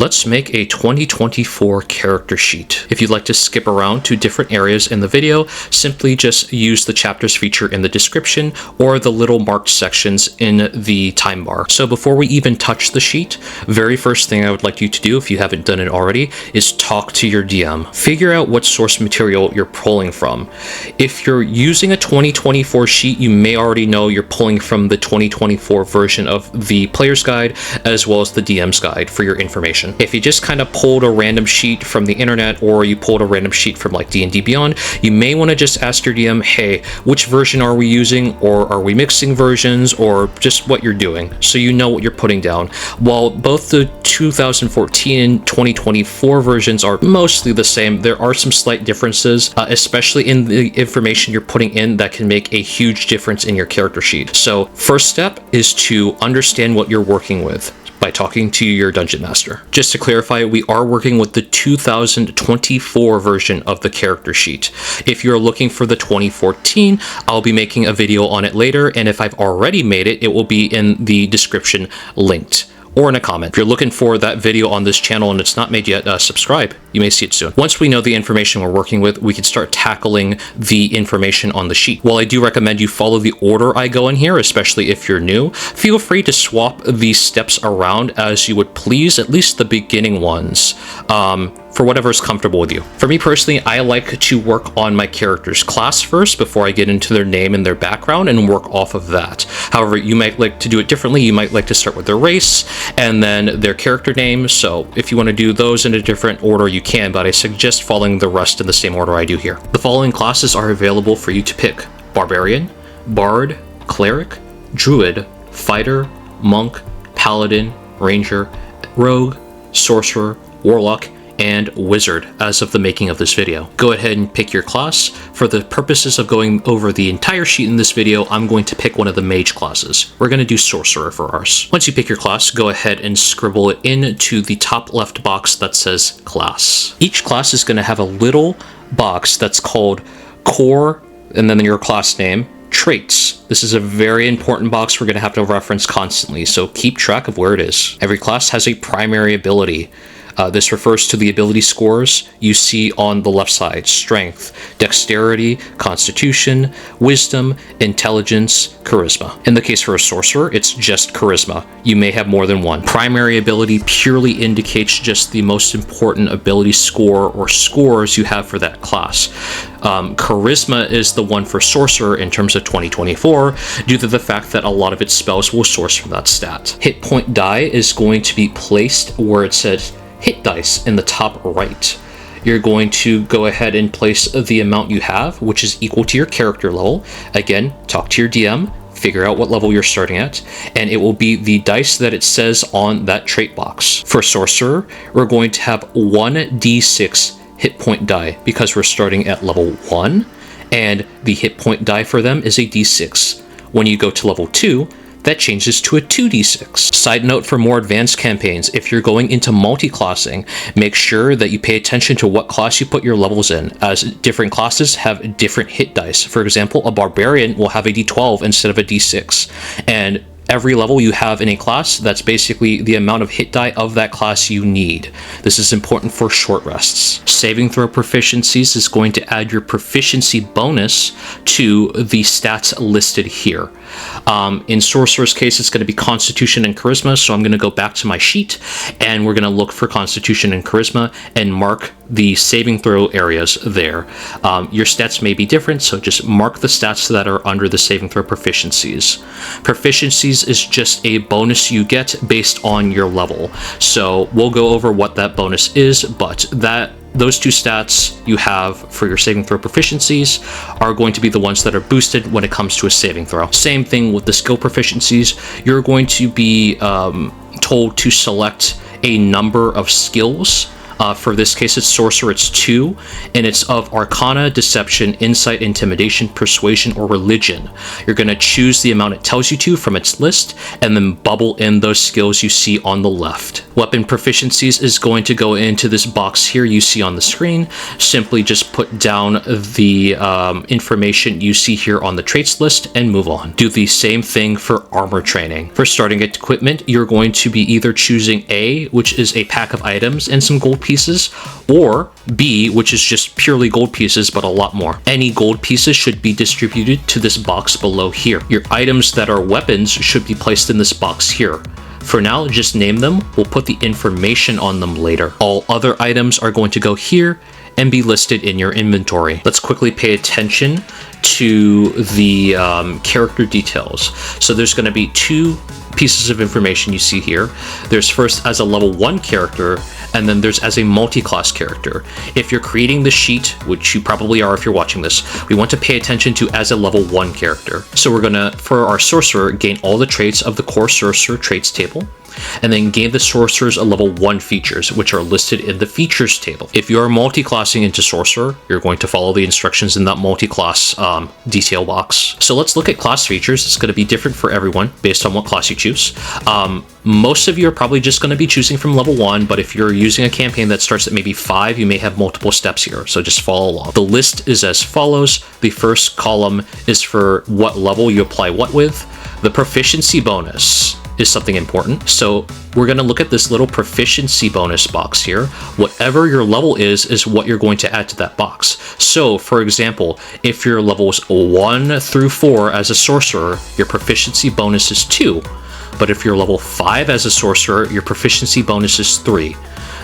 let's make a 2024 character sheet. If you'd like to skip around to different areas in the video, simply just use the chapters feature in the description or the little marked sections in the time bar. So before we even touch the sheet, very first thing I would like you to do, if you haven't done it already, is talk to your DM. Figure out what source material you're pulling from. If you're using a 2024 sheet, you may already know you're pulling from the 2024 version of the player's guide as well as the DM's guide for your information. If you just kind of pulled a random sheet from the internet or you pulled a random sheet from like D&D Beyond, you may want to just ask your DM, hey, which version are we using, or are we mixing versions, or just what you're doing, so you know what you're putting down. While both the 2014 and 2024 versions are mostly the same, there are some slight differences, especially in the information you're putting in that can make a huge difference in your character sheet. So first step is to understand what you're working with by talking to your dungeon master. Just to clarify, we are working with the 2024 version of the character sheet. If you're looking for the 2014, I'll be making a video on it later, and if I've already made it, it will be in the description linked, or in a comment. If you're looking for that video on this channel and it's not made yet, subscribe. You may see it soon. Once we know the information we're working with, we can start tackling the information on the sheet. While I do recommend you follow the order I go in here, especially if you're new, feel free to swap these steps around as you would please, at least the beginning ones, for whatever is comfortable with you. For me personally, I like to work on my character's class first before I get into their name and their background and work off of that. However, you might like to do it differently. You might like to start with their race and then their character name. So if you want to do those in a different order, you can, but I suggest following the rest in the same order I do here. The following classes are available for you to pick: Barbarian, Bard, Cleric, Druid, Fighter, Monk, Paladin, Ranger, Rogue, Sorcerer, Warlock, and Wizard as of the making of this video. Go ahead and pick your class. For the purposes of going over the entire sheet in this video, I'm going to pick one of the mage classes. We're going to do Sorcerer for ours. Once you pick your class, go ahead and scribble it into the top left box that says class. Each class is going to have a little box that's called core, and then your class name, traits. This is a very important box we're going to have to reference constantly, so keep track of where it is. Every class has a primary ability. This refers to the ability scores you see on the left side: strength, dexterity, constitution, wisdom, intelligence, charisma. In the case for a sorcerer, it's just charisma. You may have more than one. Primary ability purely indicates just the most important ability score or scores you have for that class. Charisma is the one for sorcerer in terms of 2024, due to the fact that a lot of its spells will source from that stat. Hit point die is going to be placed where it says hit dice in the top right. You're going to go ahead and place the amount you have, which is equal to your character level. Again, talk to your DM, figure out what level you're starting at, and it will be the dice that it says on that trait box. For Sorcerer, we're going to have 1d6 hit point die because we're starting at level 1, and the hit point die for them is a d6. When you go to level 2, that changes to a 2d6. Side note for more advanced campaigns, if you're going into multi-classing, make sure that you pay attention to what class you put your levels in, as different classes have different hit dice. For example, a barbarian will have a d12 instead of a d6, and every level you have in a class, that's basically the amount of hit die of that class you need. This is important for short rests. Saving throw proficiencies is going to add your proficiency bonus to the stats listed here. In Sorcerer's case, it's going to be Constitution and Charisma, so I'm going to go back to my sheet, and we're going to look for Constitution and Charisma and mark the saving throw areas there. Your stats may be different, so just mark the stats that are under the saving throw proficiencies. Proficiencies is just a bonus you get based on your level, so we'll go over what that bonus is, but those two stats you have for your saving throw proficiencies are going to be the ones that are boosted when it comes to a saving throw. Same thing with the skill proficiencies. You're going to be told to select a number of skills For this case, it's Sorcerer, it's 2, and it's of Arcana, Deception, Insight, Intimidation, Persuasion, or Religion. You're going to choose the amount it tells you to from its list, and then bubble in those skills you see on the left. Weapon proficiencies is going to go into this box here you see on the screen. Simply just put down the information you see here on the traits list and move on. Do the same thing for armor training. For starting equipment, you're going to be either choosing A, which is a pack of items and some gold pieces, or B, which is just purely gold pieces but a lot more. Any gold pieces should be distributed to this box below here. Your items that are weapons should be placed in this box here. For now, just name them. We'll put the information on them later. All other items are going to go here and be listed in your inventory. Let's quickly pay attention to the character details. So there's going to be 2 pieces of information you see here. There's first as a level 1 character, and then there's as a multi-class character. If you're creating the sheet, which you probably are if you're watching this, we want to pay attention to as a level 1 character. So we're gonna, for our Sorcerer, gain all the traits of the core Sorcerer traits table, and then gain the Sorcerer's level 1 features, which are listed in the features table. If you are multi-classing into Sorcerer, you're going to follow the instructions in that multi-class detail box. So let's look at class features. It's going to be different for everyone based on what class you choose. Most of you are probably just going to be choosing from level 1, but if you're using a campaign that starts at maybe 5, you may have multiple steps here, so just follow along. The list is as follows. The first column is for what level you apply what with. The proficiency bonus is something important. So we're going to look at this little proficiency bonus box here. Whatever your level is what you're going to add to that box. So for example, if you're levels 1 through 4 as a sorcerer, your proficiency bonus is 2. But if you're level 5 as a sorcerer, your proficiency bonus is 3.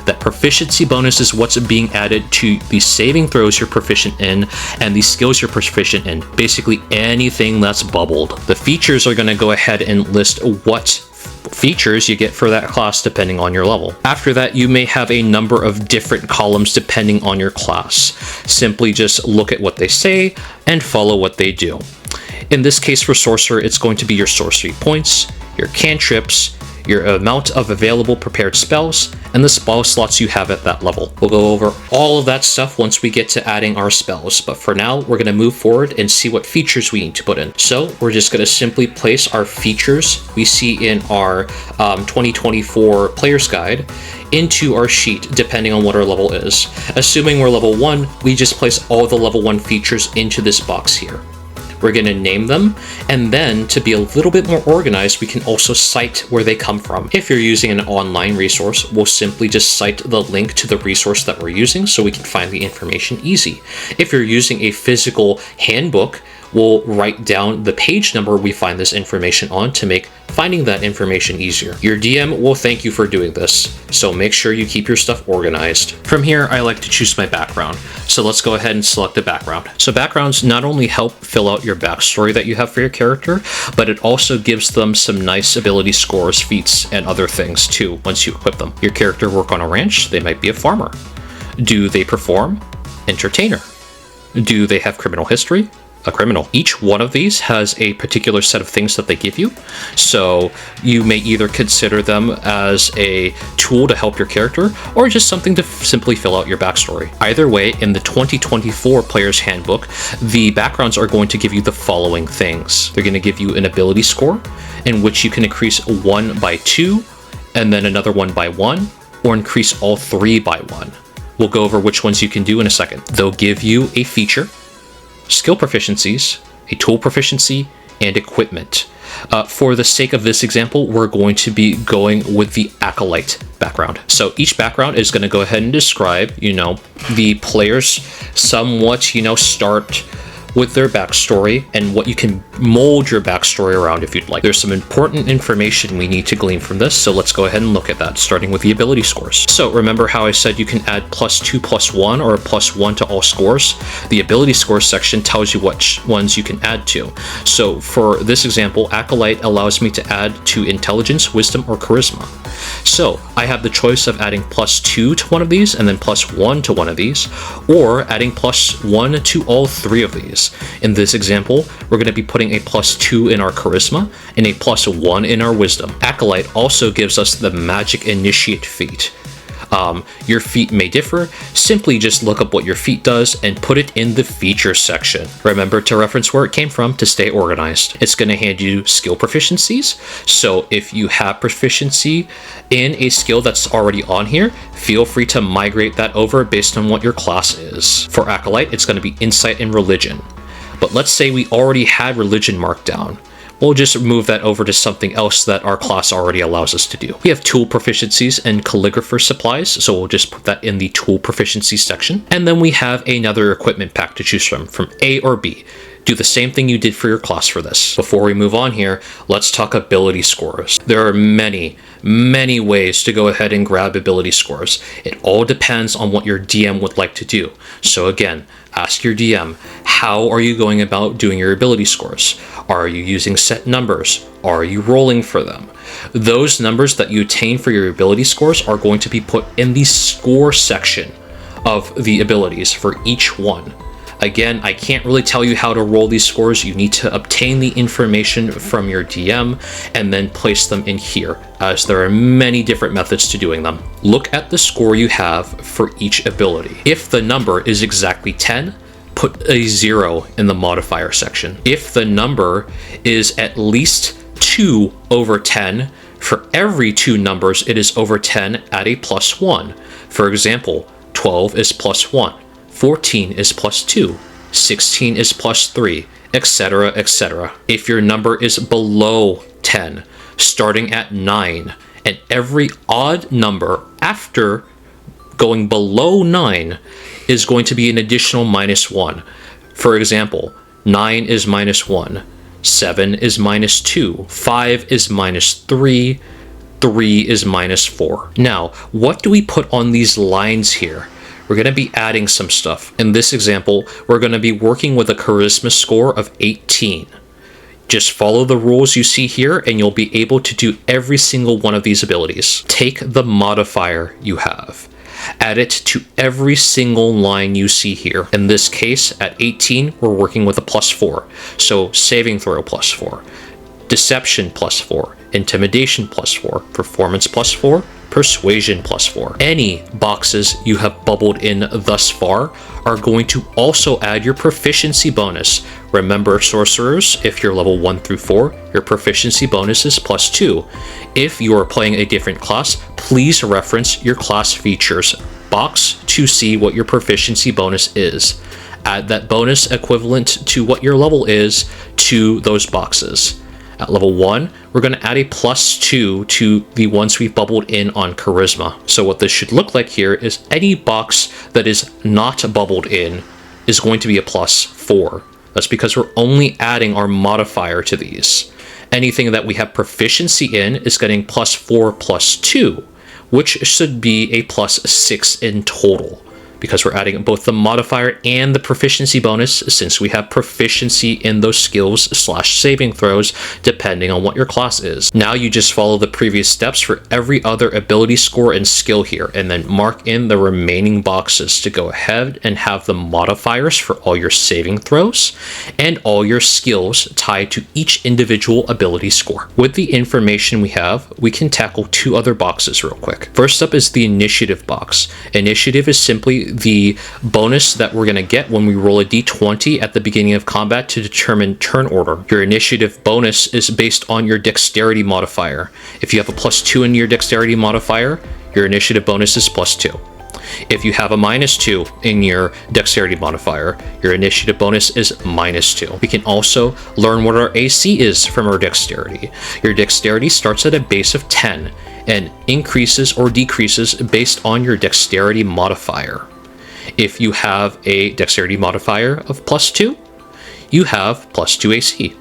That proficiency bonus is what's being added to the saving throws you're proficient in and the skills you're proficient in. Basically anything that's bubbled. The features are going to go ahead and list what features you get for that class depending on your level. After that, you may have a number of different columns depending on your class. Simply just look at what they say and follow what they do. In this case for Sorcerer, it's going to be your sorcery points, your cantrips, your amount of available prepared spells, and the spell slots you have at that level. We'll go over all of that stuff once we get to adding our spells, but for now, we're going to move forward and see what features we need to put in. So we're just going to simply place our features we see in our 2024 Player's Guide into our sheet, depending on what our level is. Assuming we're level 1, we just place all the level 1 features into this box here. We're going to name them, and then to be a little bit more organized, we can also cite where they come from. If you're using an online resource, we'll simply just cite the link to the resource that we're using so we can find the information easy. If you're using a physical handbook, we'll write down the page number we find this information on to make finding that information easier. Your DM will thank you for doing this, so make sure you keep your stuff organized. From here, I like to choose my background. So let's go ahead and select a background. So backgrounds not only help fill out your backstory that you have for your character, but it also gives them some nice ability scores, feats, and other things too once you equip them. Your character work on a ranch, they might be a farmer. Do they perform? Entertainer. Do they have criminal history? A criminal. Each one of these has a particular set of things that they give you, so you may either consider them as a tool to help your character or just something to simply fill out your backstory. Either way, in the 2024 Player's Handbook, the backgrounds are going to give you the following things. They're going to give you an ability score in which you can increase 1 by 2 and then another 1 by 1, or increase all 3 by 1. We'll go over which ones you can do in a second. They'll give you a feature, skill proficiencies, a tool proficiency, and equipment. For the sake of this example, we're going to be going with the Acolyte background. So each background is going to go ahead and describe, the players somewhat, start with their backstory and what you can mold your backstory around if you'd like. There's some important information we need to glean from this, so let's go ahead and look at that, starting with the ability scores. So remember how I said you can add +2 +1 or +1 to all scores? The ability scores section tells you which ones you can add to. So for this example, Acolyte allows me to add to intelligence, wisdom, or charisma. So I have the choice of adding +2 to one of these and then +1 to one of these, or adding +1 to all 3 of these. In this example, we're going to be putting a +2 in our charisma and a +1 in our wisdom. Acolyte also gives us the magic initiate feat. Your feat may differ. Simply just look up what your feat does and put it in the features section. Remember to reference where it came from to stay organized. It's going to hand you skill proficiencies. So if you have proficiency in a skill that's already on here, feel free to migrate that over based on what your class is. For Acolyte, it's going to be Insight and Religion. But let's say we already had Religion marked down. We'll just move that over to something else that our class already allows us to do. We have tool proficiencies and calligrapher supplies, so we'll just put that in the tool proficiency section. And then we have another equipment pack to choose from A or B. Do the same thing you did for your class for this. Before we move on here, let's talk ability scores. There are many ways to go ahead and grab ability scores. It all depends on what your DM would like to do. So again, ask your DM, how are you going about doing your ability scores? Are you using set numbers? Are you rolling for them? Those numbers that you attain for your ability scores are going to be put in the score section of the abilities for each one. Again, I can't really tell you how to roll these scores. You need to obtain the information from your DM and then place them in here, as there are many different methods to doing them. Look at the score you have for each ability. If the number is exactly 10, put a 0 in the modifier section. If the number is at least 2 over 10, for every 2 numbers it is over 10, add a +1. For example, 12 is +1. 14 is +2, 16 is +3, etc., etc. If your number is below 10, starting at 9, and every odd number after going below 9 is going to be an additional -1. For example, 9 is -1, 7 is -2, 5 is -3, 3 is -4. Now, what do we put on these lines here? We're going to be adding some stuff. In this example, we're going to be working with a charisma score of 18. Just follow the rules you see here and you'll be able to do every single one of these abilities. Take the modifier you have, add it to every single line you see here. In this case, at 18, we're working with a +4. So saving throw +4, deception +4, intimidation +4, performance +4, persuasion +4. Any boxes you have bubbled in thus far are going to also add your proficiency bonus. Remember, sorcerers, if you're level 1 through 4, your proficiency bonus is +2. If you are playing a different class, please reference your class features box to see what your proficiency bonus is. Add that bonus equivalent to what your level is to those boxes. At level 1, we're going to add a +2 to the ones we've bubbled in on Charisma. So what this should look like here is any box that is not bubbled in is going to be a +4. That's because we're only adding our modifier to these. Anything that we have proficiency in is getting +4 +2, which should be a +6 in total, because we're adding both the modifier and the proficiency bonus, since we have proficiency in those skills / saving throws depending on what your class is. Now you just follow the previous steps for every other ability score and skill here, and then mark in the remaining boxes to go ahead and have the modifiers for all your saving throws and all your skills tied to each individual ability score. With the information we have, we can tackle 2 other boxes real quick. First up is the initiative box. Initiative is simply the bonus that we're going to get when we roll a d20 at the beginning of combat to determine turn order. Your initiative bonus is based on your dexterity modifier. If you have a +2 in your dexterity modifier, your initiative bonus is +2. If you have a -2 in your dexterity modifier, your initiative bonus is -2. We can also learn what our AC is from our dexterity. Your dexterity starts at a base of 10 and increases or decreases based on your dexterity modifier. If you have a dexterity modifier of +2, you have +2 AC.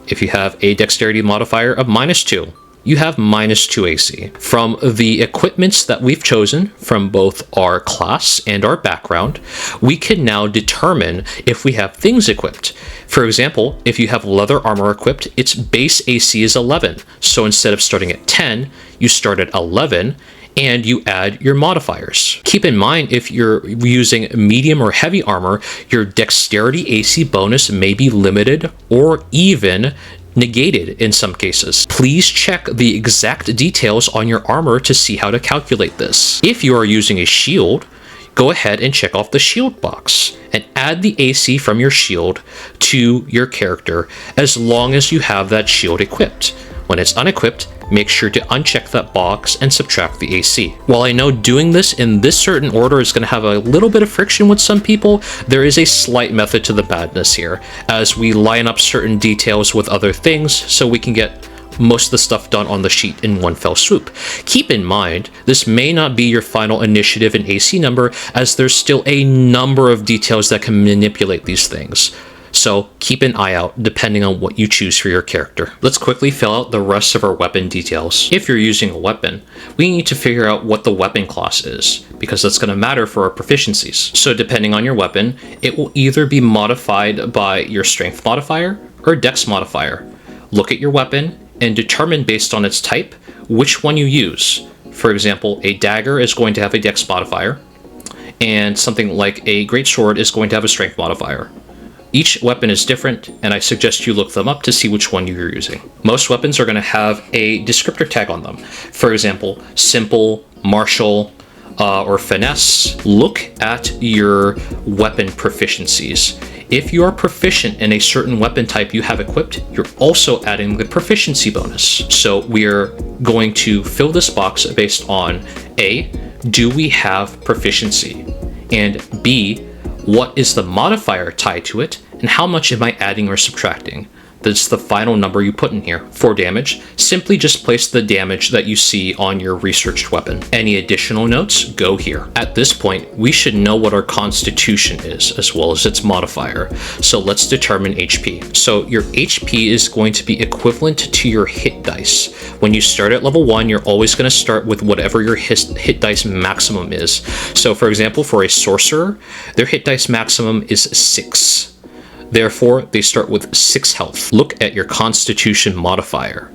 If you have a dexterity modifier of -2, you have -2 AC. From the equipments that we've chosen from both our class and our background, we can now determine if we have things equipped. For example, if you have leather armor equipped, its base AC is 11. So instead of starting at 10, you start at 11 and you add your modifiers. Keep in mind, if you're using medium or heavy armor, your dexterity AC bonus may be limited or even negated in some cases. Please check the exact details on your armor to see how to calculate this. If you are using a shield, go ahead and check off the shield box and add the AC from your shield to your character as long as you have that shield equipped. When it's unequipped, make sure to uncheck that box and subtract the AC. While I know doing this in this certain order is going to have a little bit of friction with some people, there is a slight method to the madness here, as we line up certain details with other things so we can get most of the stuff done on the sheet in one fell swoop. Keep in mind, this may not be your final initiative and AC number, as there's still a number of details that can manipulate these things. So keep an eye out depending on what you choose for your character. Let's quickly fill out the rest of our weapon details. If you're using a weapon, we need to figure out what the weapon class is, because that's going to matter for our proficiencies. So depending on your weapon, it will either be modified by your strength modifier or dex modifier. Look at your weapon and determine based on its type which one you use. For example, a dagger is going to have a dex modifier, and something like a greatsword is going to have a strength modifier. Each weapon is different, and I suggest you look them up to see which one you're using. Most weapons are going to have a descriptor tag on them. For example, simple, martial, or finesse. Look at your weapon proficiencies. If you are proficient in a certain weapon type you have equipped, you're also adding the proficiency bonus. So we're going to fill this box based on A, do we have proficiency? And B, what is the modifier tied to it, and how much am I adding or subtracting? That's the final number you put in here. For damage, simply just place the damage that you see on your researched weapon. Any additional notes, go here. At this point, we should know what our constitution is, as well as its modifier. So let's determine HP. So your HP is going to be equivalent to your hit dice. When you start at level 1, you're always going to start with whatever your hit dice maximum is. So for example, for a sorcerer, their hit dice maximum is 6. Therefore, they start with 6 health. Look at your constitution modifier.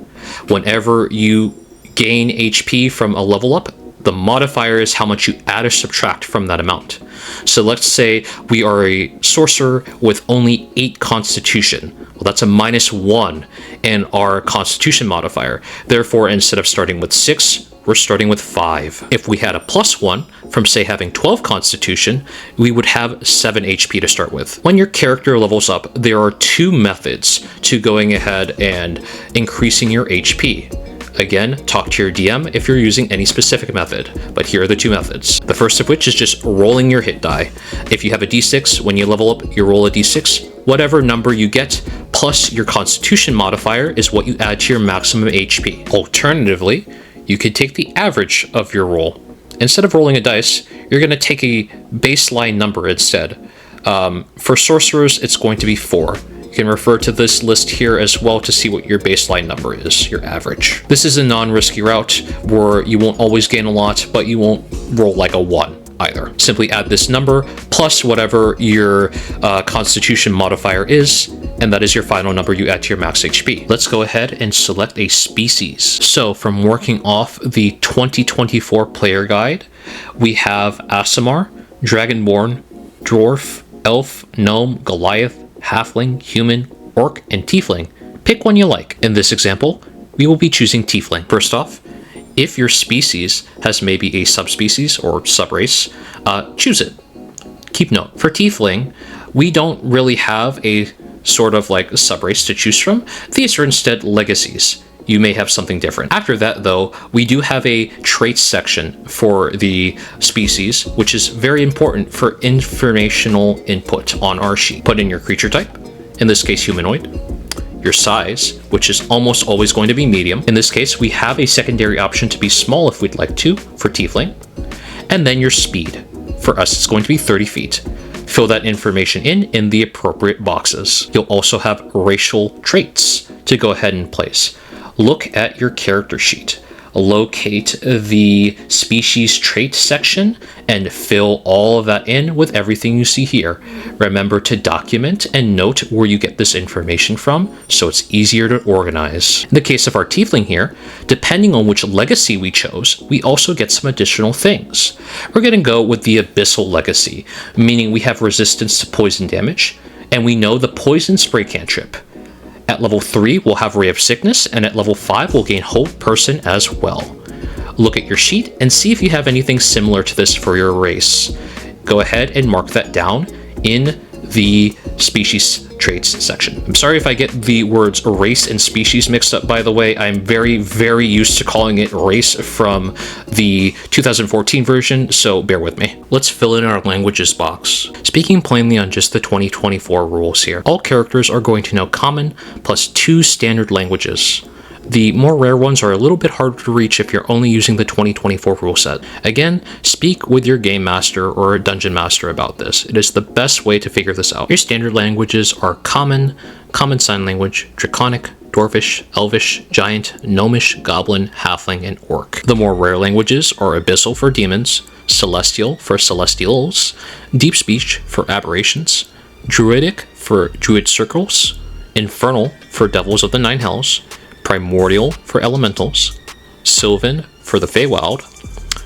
Whenever you gain HP from a level up, the modifier is how much you add or subtract from that amount. So let's say we are a sorcerer with only 8 constitution. Well, that's a -1 in our constitution modifier. Therefore, instead of starting with 6, we're starting with 5. If we had a +1 from, say, having 12 constitution, we would have 7 HP to start with. When your character levels up, there are 2 methods to going ahead and increasing your HP. Again, talk to your DM if you're using any specific method, but here are the 2 methods. The first of which is just rolling your hit die. If you have a d6, when you level up, you roll a d6. Whatever number you get, plus your constitution modifier is what you add to your maximum HP. Alternatively, you could take the average of your roll. Instead of rolling a dice, you're going to take a baseline number instead. For sorcerers, it's going to be 4. You can refer to this list here as well to see what your baseline number is, your average. This is a non-risky route where you won't always gain a lot, but you won't roll like a 1 either. Simply add this number plus whatever your constitution modifier is, and that is your final number you add to your max HP. Let's go ahead and select a species. So from working off the 2024 player guide, we have Aasimar, Dragonborn, Dwarf, Elf, Gnome, Goliath, Halfling, Human, Orc, and Tiefling. Pick one you like. In this example, we will be choosing Tiefling. First off, if your species has maybe a subspecies or subrace, choose it. Keep note. For Tiefling, we don't really have a sort of like subrace to choose from. These are instead legacies. You may have something different. After that, though, we do have a traits section for the species, which is very important for informational input on our sheet. Put in your creature type, in this case humanoid, your size, which is almost always going to be medium. In this case, we have a secondary option to be small if we'd like to for Tiefling, and then your speed. For us, it's going to be 30 feet. Fill that information in the appropriate boxes. You'll also have racial traits to go ahead and place. Look at your character sheet. Locate the species trait section and fill all of that in with everything you see here. Remember to document and note where you get this information from so it's easier to organize. In the case of our Tiefling here, depending on which legacy we chose, we also get some additional things. We're going to go with the Abyssal Legacy, meaning we have resistance to poison damage, and we know the poison spray cantrip. At level 3, we'll have Ray of Sickness, and at level 5, we'll gain Hope Person as well. Look at your sheet and see if you have anything similar to this for your race. Go ahead and mark that down in the species traits section. I'm sorry if I get the words race and species mixed up, by the way. I'm very, very used to calling it race from the 2014 version, so bear with me. Let's fill in our languages box. Speaking plainly on just the 2024 rules here, all characters are going to know common plus 2 standard languages. The more rare ones are a little bit harder to reach if you're only using the 2024 rule set. Again, speak with your game master or dungeon master about this. It is the best way to figure this out. Your standard languages are Common, Common Sign Language, Draconic, Dwarvish, Elvish, Giant, Gnomish, Goblin, Halfling, and Orc. The more rare languages are Abyssal for demons, Celestial for celestials, Deep Speech for aberrations, Druidic for druid circles, Infernal for devils of the nine hells, Primordial for elementals, Sylvan for the Feywild,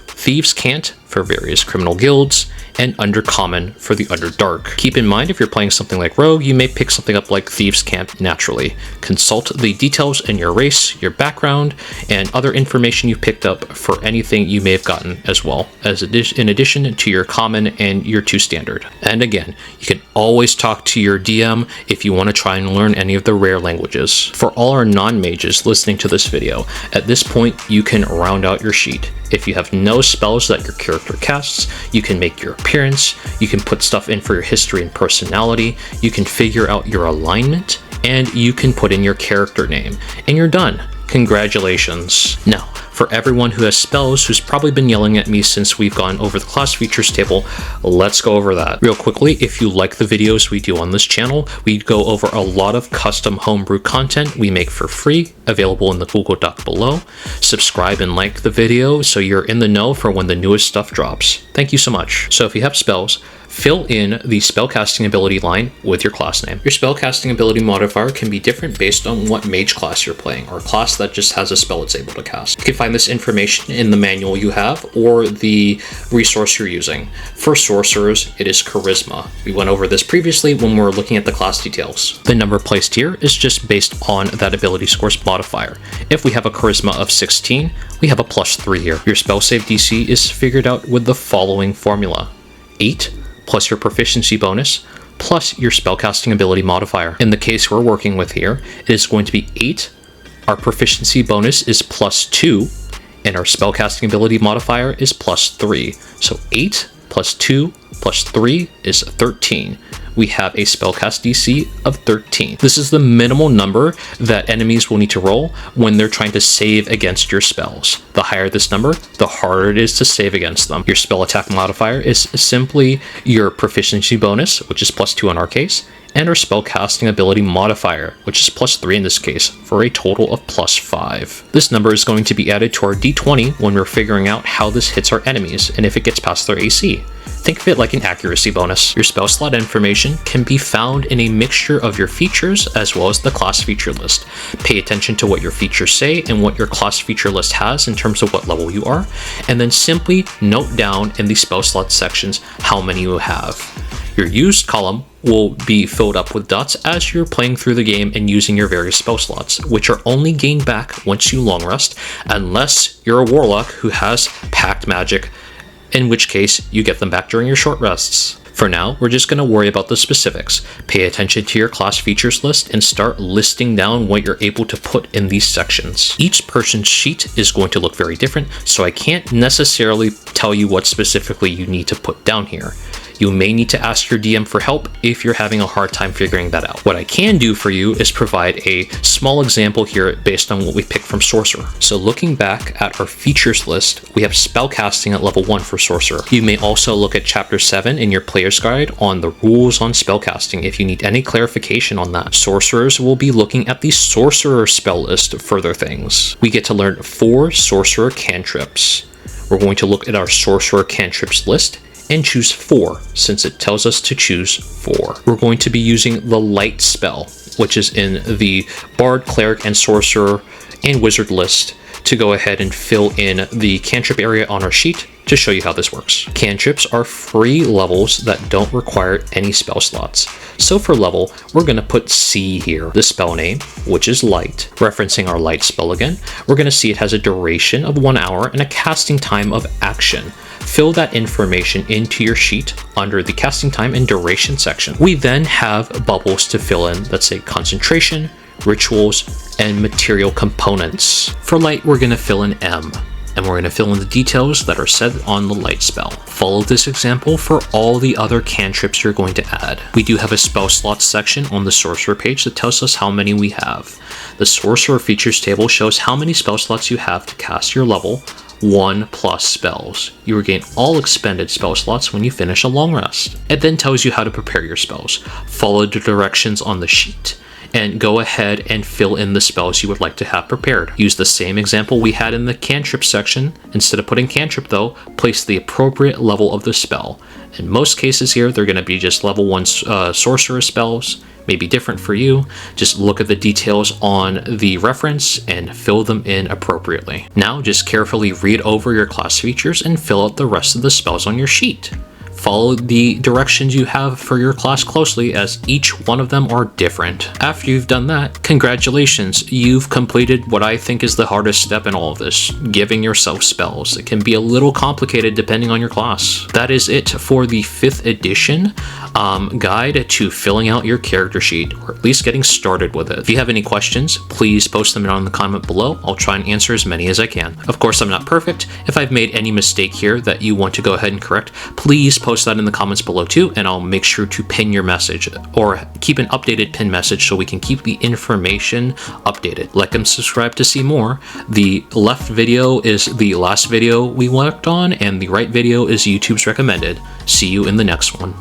Thieves' Cant for various criminal guilds, and Undercommon for the Underdark. Keep in mind, if you're playing something like Rogue, you may pick something up like Thieves' Cant naturally. Consult the details in your race, your background, and other information you've picked up for anything you may have gotten as well, as in addition to your common and your 2 standard. And again, you can always talk to your DM if you want to try and learn any of the rare languages. For all our non-mages listening to this video, at this point you can round out your sheet. If you have no spells that your character casts, you can make your appearance, you can put stuff in for your history and personality, you can figure out your alignment, and you can put in your character name, and you're done. Congratulations. Now, for everyone who has spells who's probably been yelling at me since we've gone over the class features table, let's go over that. Real quickly, if you like the videos we do on this channel, we go over a lot of custom homebrew content we make for free, available in the Google Doc below. Subscribe and like the video so you're in the know for when the newest stuff drops. Thank you so much. So if you have spells, fill in the spellcasting ability line with your class name. Your spellcasting ability modifier can be different based on what mage class you're playing, or a class that just has a spell it's able to cast. You can find this information in the manual you have or the resource you're using. For sorcerers, it is charisma. We went over this previously when we were looking at the class details. The number placed here is just based on that ability score's modifier. If we have a charisma of 16, we have a +3 here. Your spell save DC is figured out with the following formula: 8 plus your proficiency bonus, plus your spellcasting ability modifier. In the case we're working with here, it is going to be 8, our proficiency bonus is +2, and our spellcasting ability modifier is +3. So 8 plus 2 plus 3 is 13. We have a spellcast DC of 13. This is the minimal number that enemies will need to roll when they're trying to save against your spells. The higher this number, the harder it is to save against them. Your spell attack modifier is simply your proficiency bonus, which is +2 in our case, and our spellcasting ability modifier, which is +3 in this case, for a total of +5. This number is going to be added to our d20 when we're figuring out how this hits our enemies and if it gets past their AC. Think of it like an accuracy bonus. Your spell slot information can be found in a mixture of your features as well as the class feature list. Pay attention to what your features say and what your class feature list has in terms of what level you are, and then simply note down in the spell slot sections how many you have. Your used column will be filled up with dots as you're playing through the game and using your various spell slots, which are only gained back once you long rest, unless you're a warlock who has packed magic, in which case you get them back during your short rests. For now, we're just going to worry about the specifics. Pay attention to your class features list and start listing down what you're able to put in these sections. Each person's sheet is going to look very different, so I can't necessarily tell you what specifically you need to put down here. You may need to ask your DM for help if you're having a hard time figuring that out. What I can do for you is provide a small example here based on what we picked from Sorcerer. So looking back at our features list, we have spellcasting at level 1 for Sorcerer. You may also look at chapter 7 in your player's guide on the rules on spellcasting if you need any clarification on that. Sorcerers will be looking at the Sorcerer spell list for further things. We get to learn 4 Sorcerer cantrips. We're going to look at our Sorcerer cantrips list and choose 4, since it tells us to choose 4. We're going to be using the light spell, which is in the Bard, Cleric, and Sorcerer and Wizard list to go ahead and fill in the cantrip area on our sheet to show you how this works. Cantrips are free levels that don't require any spell slots. So for level, we're going to put C here, the spell name, which is light. Referencing our light spell again, we're going to see it has a duration of 1 hour and a casting time of action. Fill that information into your sheet under the casting time and duration section. We then have bubbles to fill in, let's say concentration, rituals, and material components. For light, we're going to fill in M, and we're going to fill in the details that are said on the light spell. Follow this example for all the other cantrips you're going to add. We do have a spell slots section on the sorcerer page that tells us how many we have. The sorcerer features table shows how many spell slots you have to cast your level 1 plus spells. You regain all expended spell slots when you finish a long rest. It then tells you how to prepare your spells. Follow the directions on the sheet and go ahead and fill in the spells you would like to have prepared. Use the same example we had in the cantrip section. Instead of putting cantrip though, place the appropriate level of the spell. In most cases here, they're going to be just level 1 sorcerer spells, maybe different for you. Just look at the details on the reference and fill them in appropriately. Now just carefully read over your class features and fill out the rest of the spells on your sheet. Follow the directions you have for your class closely, as each one of them are different. After you've done that, congratulations, you've completed what I think is the hardest step in all of this, giving yourself spells. It can be a little complicated depending on your class. That is it for the 5th edition guide to filling out your character sheet, or at least getting started with it. If you have any questions, please post them in the comment below. I'll try and answer as many as I can. Of course, I'm not perfect. If I've made any mistake here that you want to go ahead and correct, please post that in the comments below too, and I'll make sure to pin your message or keep an updated pin message so we can keep the information updated. Like and subscribe to see more. The left video is the last video we worked on, and the right video is YouTube's recommended. See you in the next one.